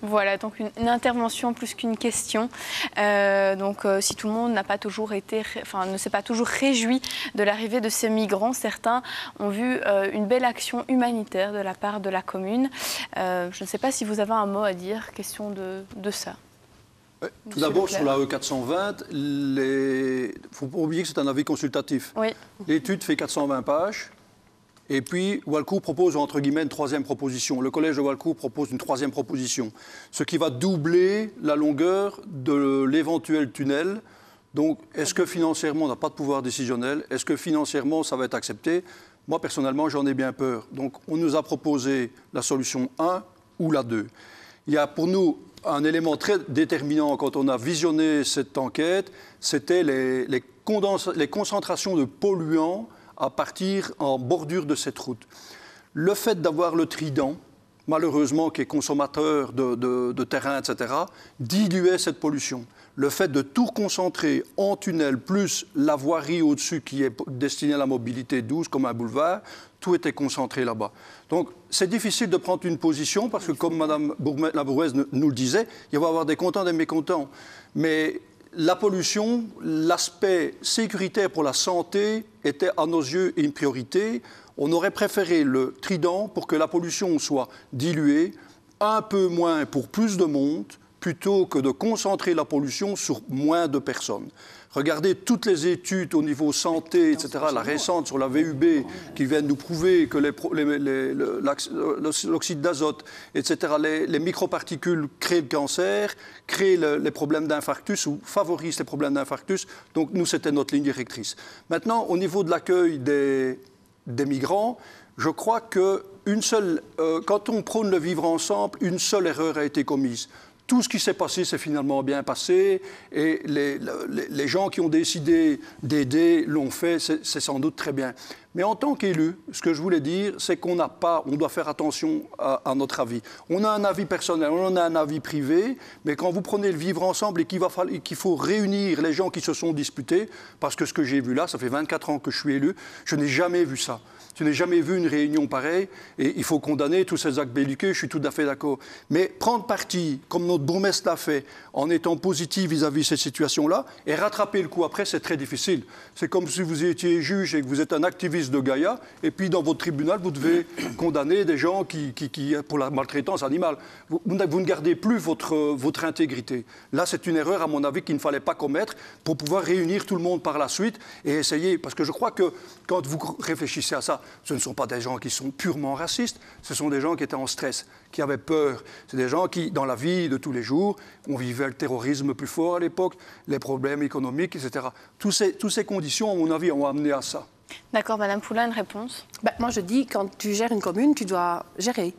Voilà, donc une intervention plus qu'une question. Si tout le monde n'a pas toujours ne s'est pas toujours réjoui de l'arrivée de ces migrants, certains ont vu une belle action humanitaire de la part de la commune. Je ne sais pas si vous avez un mot à dire, question de ça. Tout d'abord, sur la E420, il ne faut pas oublier que c'est un avis consultatif. Oui. L'étude fait 420 pages. Et puis, Walcourt propose, entre guillemets, une 3e proposition. Le collège de Walcourt propose une 3e proposition, ce qui va doubler la longueur de l'éventuel tunnel. Donc, est-ce que financièrement, on n'a pas de pouvoir décisionnel? Est-ce que financièrement, ça va être accepté? Moi, personnellement, j'en ai bien peur. Donc, on nous a proposé la solution 1 ou la 2. Il y a pour nous un élément très déterminant quand on a visionné cette enquête, c'était les concentrations de polluants à partir en bordure de cette route. Le fait d'avoir le Trident, malheureusement, qui est consommateur de terrain, etc., diluait cette pollution. Le fait de tout concentrer en tunnel, plus la voirie au-dessus qui est destinée à la mobilité douce, comme un boulevard, tout était concentré là-bas. Donc, c'est difficile de prendre une position, parce que comme Mme la Bourgeoise nous le disait, il va y avoir des contents et des mécontents. Mais la pollution, l'aspect sécuritaire pour la santé était à nos yeux une priorité. On aurait préféré le Trident pour que la pollution soit diluée, un peu moins pour plus de monde, plutôt que de concentrer la pollution sur moins de personnes. Regardez toutes les études au niveau santé, etc., la récente sur la VUB, qui viennent nous prouver que l'oxyde d'azote, etc., les microparticules créent le cancer, créent les problèmes d'infarctus ou favorisent les problèmes d'infarctus. Donc nous, c'était notre ligne directrice. Maintenant, au niveau de l'accueil des migrants, je crois que quand on prône le vivre ensemble, une seule erreur a été commise. Tout ce qui s'est passé s'est finalement bien passé et les gens qui ont décidé d'aider l'ont fait, c'est sans doute très bien. Mais en tant qu'élu, ce que je voulais dire, c'est on doit faire attention à notre avis. On a un avis personnel, on a un avis privé, mais quand vous prenez le vivre ensemble et qu'il faut réunir les gens qui se sont disputés, parce que ce que j'ai vu là, ça fait 24 ans que je suis élu, je n'ai jamais vu ça. Je n'ai jamais vu une réunion pareille et il faut condamner tous ces actes belliqueux, je suis tout à fait d'accord. Mais prendre parti, comme notre bourgmestre l'a fait, en étant positif vis-à-vis de cette situation-là, et rattraper le coup après, c'est très difficile. C'est comme si vous étiez juge et que vous êtes un activiste de Gaïa, et puis dans votre tribunal, vous devez condamner des gens pour la maltraitance animale. Vous ne gardez plus votre intégrité. Là, c'est une erreur, à mon avis, qu'il ne fallait pas commettre pour pouvoir réunir tout le monde par la suite et essayer. Parce que je crois que quand vous réfléchissez à ça, ce ne sont pas des gens qui sont purement racistes, ce sont des gens qui étaient en stress, qui avaient peur. C'est des gens qui, dans la vie de tous les jours, on vivait le terrorisme plus fort à l'époque, les problèmes économiques, etc. Toutes ces conditions, à mon avis, ont amené à ça. D'accord, Madame Poulain, une réponse? Moi, je dis, quand tu gères une commune, tu dois gérer.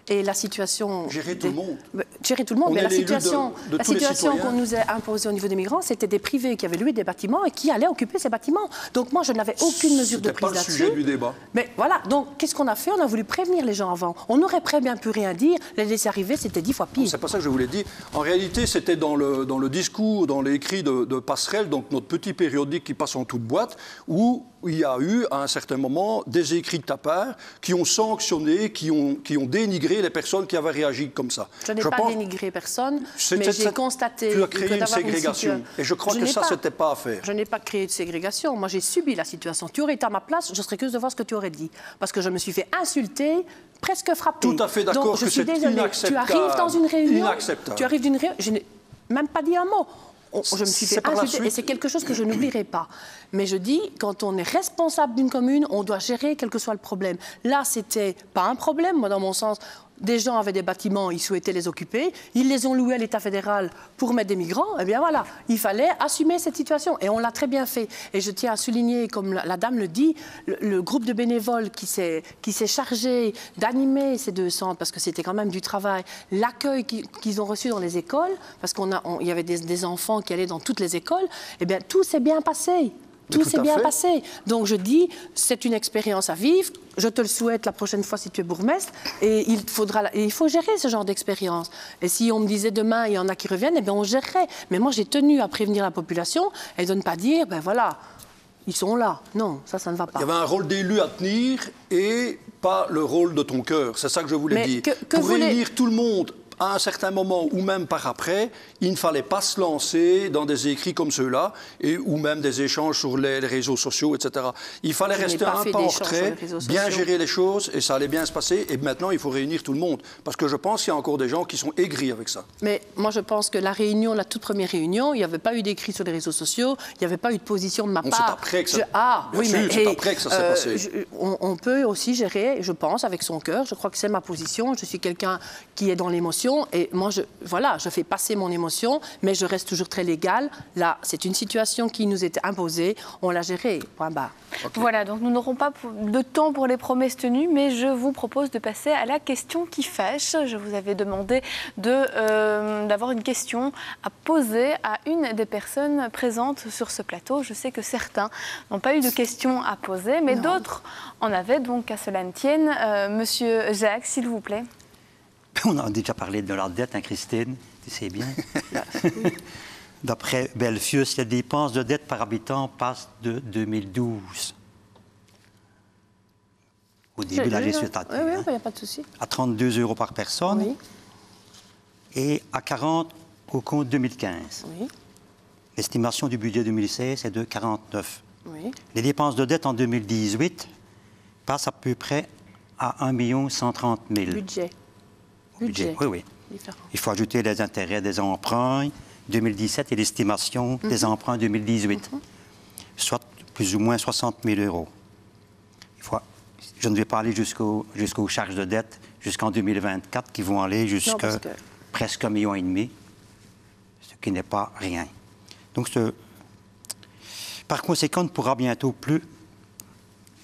Et la situation... Gérer tout le monde. Gérer tout le monde, on mais la situation qu'on nous a imposée au niveau des migrants, c'était des privés qui avaient loué des bâtiments et qui allaient occuper ces bâtiments. Donc moi, je n'avais aucune mesure de prise là-dessus. C'était pas le sujet du débat. Mais voilà, donc qu'est-ce qu'on a fait? On a voulu prévenir les gens avant. On aurait très bien pu rien dire, les laisser arriver, c'était 10 fois pire. C'est pas ça que je voulais dire. En réalité, c'était dans le discours, dans l'écrit de Passerelle, donc notre petit périodique qui passe en toute boîte, où il y a eu, à un certain moment, des écrits de ta part qui ont sanctionné, qui ont dénigré les personnes qui avaient réagi comme ça. Je n'ai pas dénigré personne, mais j'ai constaté tu as créé une ségrégation. Et je crois que ça, c'était pas à faire. Je n'ai pas créé de ségrégation. Moi, j'ai subi la situation. Tu aurais été à ma place, je serais curieuse de voir ce que tu aurais dit. Parce que je me suis fait insulter, presque frapper. Tout à fait d'accord que c'est inacceptable. Tu arrives dans une réunion. Inacceptable. Tu arrives d'une réunion. Je n'ai même pas dit un mot. Je me suis fait insulter et c'est quelque chose que je n'oublierai pas. Mais je dis, quand on est responsable d'une commune, on doit gérer quel que soit le problème. Là, c'était pas un problème, moi, dans mon sens. Des gens avaient des bâtiments, ils souhaitaient les occuper, ils les ont loués à l'État fédéral pour mettre des migrants, et bien voilà, il fallait assumer cette situation, et on l'a très bien fait. Et je tiens à souligner, comme la dame le dit, le groupe de bénévoles qui s'est chargé d'animer ces deux centres, parce que c'était quand même du travail, l'accueil qu'ils ont reçu dans les écoles, parce qu'il y avait des enfants qui allaient dans toutes les écoles, et bien tout s'est bien passé. Tout s'est bien passé. Donc je dis, c'est une expérience à vivre. Je te le souhaite la prochaine fois si tu es bourgmestre. Et il faut gérer ce genre d'expérience. Et si on me disait demain, il y en a qui reviennent, eh bien on gérerait. Mais moi, j'ai tenu à prévenir la population et de ne pas dire, ben voilà, ils sont là. Non, ça ne va pas. Il y avait un rôle d'élu à tenir et pas le rôle de ton cœur. C'est ça que je voulais dire. Pour réunir tout le monde à un certain moment ou même par après, il ne fallait pas se lancer dans des écrits comme ceux-là ou même des échanges sur les réseaux sociaux, etc. Il fallait rester un pas en retrait, bien gérer les choses et ça allait bien se passer. Et maintenant, il faut réunir tout le monde. Parce que je pense qu'il y a encore des gens qui sont aigris avec ça. Mais moi, je pense que la toute première réunion, il n'y avait pas eu d'écrits sur les réseaux sociaux, il n'y avait pas eu de position de ma part. C'est après que ça... c'est après que ça s'est passé. On peut aussi gérer, je pense, avec son cœur. Je crois que c'est ma position. Je suis quelqu'un qui est dans l'émotion. Et moi, je fais passer mon émotion, mais je reste toujours très légale. Là, c'est une situation qui nous était imposée. On l'a gérée, point barre. Okay. Voilà, donc nous n'aurons pas de temps pour les promesses tenues, mais je vous propose de passer à la question qui fâche. Je vous avais demandé d'avoir une question à poser à une des personnes présentes sur ce plateau. Je sais que certains n'ont pas eu de questions à poser, mais d'autres en avaient, donc à cela ne tienne. Monsieur Jacques, s'il vous plaît. On a déjà parlé de la dette, hein, Christine, tu sais bien. D'après Belfius, les dépenses de dette par habitant passent de 2012, au début de la législature, oui, il n'y a pas de souci, à 32 € par personne, oui, et à 40 au compte 2015. Oui. L'estimation du budget 2016 est de 49. Oui. Les dépenses de dette en 2018 passent à peu près à 1 130 000. Budget. Oui, oui. Il faut ajouter les intérêts des emprunts 2017 et l'estimation des emprunts 2018, soit plus ou moins 60 000 €. Je ne vais pas aller jusqu'aux charges de dette jusqu'en 2024 qui vont aller jusqu'à presque 1,5 million, ce qui n'est pas rien. Donc, par conséquent, on ne pourra bientôt plus,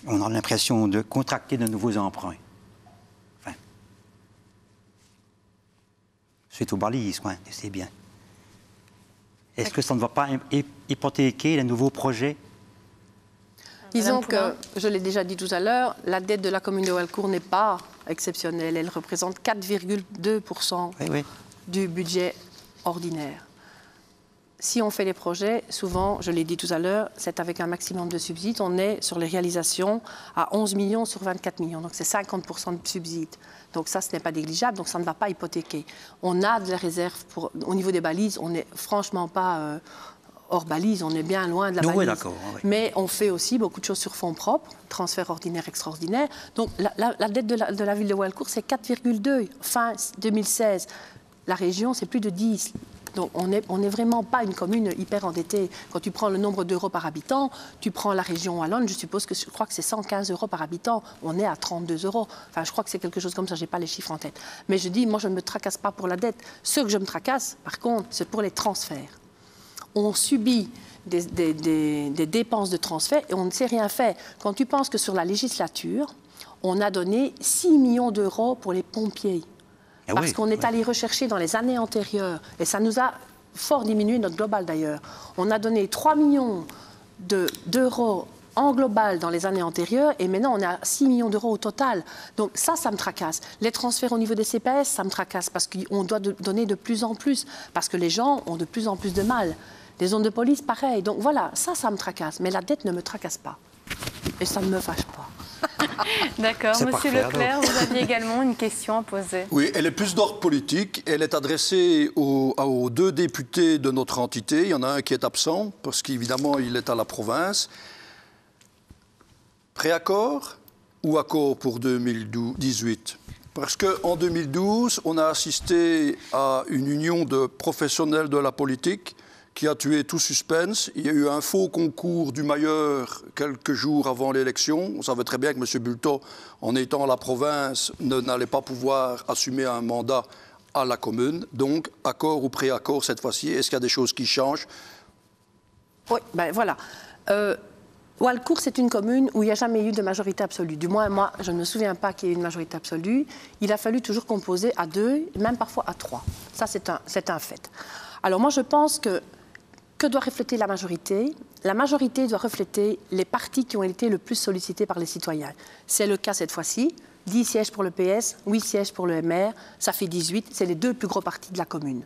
on a l'impression de contracter de nouveaux emprunts. Enfin, c'est aux balises, quoi, c'est bien. Est-ce que ça ne va pas hypothéquer les nouveaux projets? Disons que, je l'ai déjà dit tout à l'heure, la dette de la commune de Walcourt n'est pas exceptionnelle. Elle représente 4,2% du budget ordinaire. Si on fait les projets, souvent, je l'ai dit tout à l'heure, c'est avec un maximum de subsides. On est sur les réalisations à 11 millions sur 24 millions. Donc c'est 50% de subsides. Donc ça, ce n'est pas négligeable, donc ça ne va pas hypothéquer. On a de la réserve au niveau des balises, on n'est franchement pas hors balise, on est bien loin de la balise. Oui, d'accord. Oui. Mais on fait aussi beaucoup de choses sur fonds propres, transfert ordinaire, extraordinaire. Donc la dette de la ville de Walcourt, c'est 4,2 fin 2016. La région, c'est plus de 10. Donc on n'est vraiment pas une commune hyper endettée. Quand tu prends le nombre d'euros par habitant, tu prends la région wallonne, je crois que c'est 115 € par habitant. On est à 32 €. Enfin, je crois que c'est quelque chose comme ça, je n'ai pas les chiffres en tête. Mais je dis, moi, je ne me tracasse pas pour la dette. Ce que je me tracasse, par contre, c'est pour les transferts. On subit des dépenses de transfert et on ne sait rien faire. Quand tu penses que sur la législature, on a donné 6 millions d'euros pour les pompiers. Parce qu'on est allé rechercher dans les années antérieures, et ça nous a fort diminué notre global d'ailleurs. On a donné 3 millions d'euros en global dans les années antérieures, et maintenant on est à 6 millions d'euros au total. Donc ça me tracasse. Les transferts au niveau des CPS, ça me tracasse, parce qu'on doit donner de plus en plus, parce que les gens ont de plus en plus de mal. Les zones de police, pareil. Donc voilà, ça me tracasse. Mais la dette ne me tracasse pas. Et ça ne me fâche pas. D'accord. Monsieur parfait, Leclerc, vous aviez également une question à poser. Oui, elle est plus d'ordre politique. Elle est adressée aux 2 députés de notre entité. Il y en a un qui est absent, parce qu'évidemment, il est à la province. Préaccord ou accord pour 2018 ? Parce qu'en 2012, on a assisté à une union de professionnels de la politique qui a tué tout suspense. Il y a eu un faux concours du Mailleur quelques jours avant l'élection. On savait très bien que M. Bulto, en étant à la province, n'allait pas pouvoir assumer un mandat à la commune. Donc, accord ou préaccord cette fois-ci, est-ce qu'il y a des choses qui changent? Oui, ben voilà. Walcourt, c'est une commune où il n'y a jamais eu de majorité absolue. Du moins, moi, je ne me souviens pas qu'il y ait eu une majorité absolue. Il a fallu toujours composer à 2, même parfois à 3. Ça, c'est un fait. Alors moi, je pense que doit refléter la majorité? La majorité doit refléter les partis qui ont été le plus sollicités par les citoyens. C'est le cas cette fois-ci. 10 sièges pour le PS, 8 sièges pour le MR, ça fait 18. C'est les 2 plus gros partis de la commune.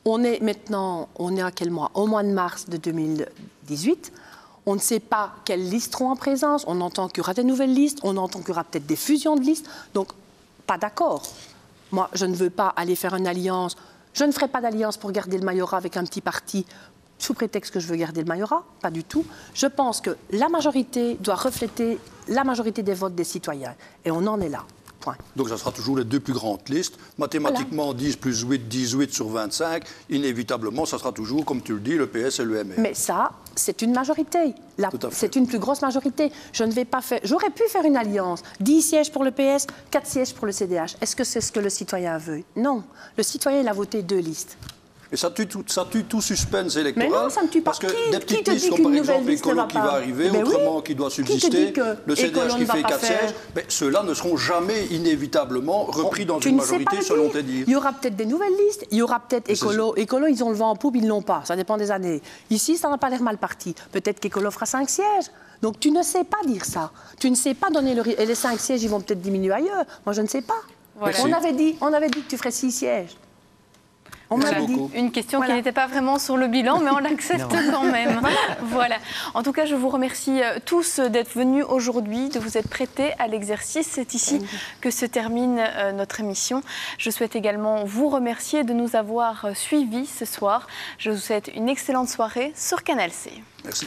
On est à quel mois? Au mois de mars de 2018. On ne sait pas quelles listes seront en présence. On entend qu'il y aura des nouvelles listes. On entend qu'il y aura peut-être des fusions de listes. Donc, pas d'accord. Moi, je ne veux pas aller faire une alliance. Je ne ferai pas d'alliance pour garder le majorat avec un petit parti sous prétexte que je veux garder le majorat. Pas du tout. Je pense que la majorité doit refléter la majorité des votes des citoyens. Et on en est là. Point. Donc ça sera toujours les 2 plus grandes listes. Mathématiquement, voilà. 10 plus 8, 18 sur 25. Inévitablement, ça sera toujours, comme tu le dis, le PS et le MR. Mais ça, c'est une majorité. C'est une plus grosse majorité. Je ne vais pas faire... J'aurais pu faire une alliance. 10 sièges pour le PS, 4 sièges pour le CDH. Est-ce que c'est ce que le citoyen veut? Non. Le citoyen, il a voté 2 listes. Et ça tue tout suspense électoral. Mais non, ça ne tue pas. Parce que des petites listes comme par exemple Écolo qui va arriver, autrement qui doit subsister, le CDH qui fait 4 sièges, ceux-là ne seront jamais inévitablement repris dans une majorité selon tes dires. Il y aura peut-être des nouvelles listes, il y aura peut-être Écolo. Écolo, ils ont le vent en poupe, ils ne l'ont pas. Ça dépend des années. Ici, ça n'a pas l'air mal parti. Peut-être qu'Écolo fera 5 sièges. Donc tu ne sais pas dire ça. Tu ne sais pas donner le... Et les 5 sièges, ils vont peut-être diminuer ailleurs. Moi, je ne sais pas. Voilà. On avait dit que tu ferais 6 sièges. On m'a dit une question qui n'était pas vraiment sur le bilan, mais on l'accepte quand même. Voilà. En tout cas, je vous remercie tous d'être venus aujourd'hui, de vous être prêtés à l'exercice. C'est ici que se termine notre émission. Je souhaite également vous remercier de nous avoir suivis ce soir. Je vous souhaite une excellente soirée sur Canal C. Merci.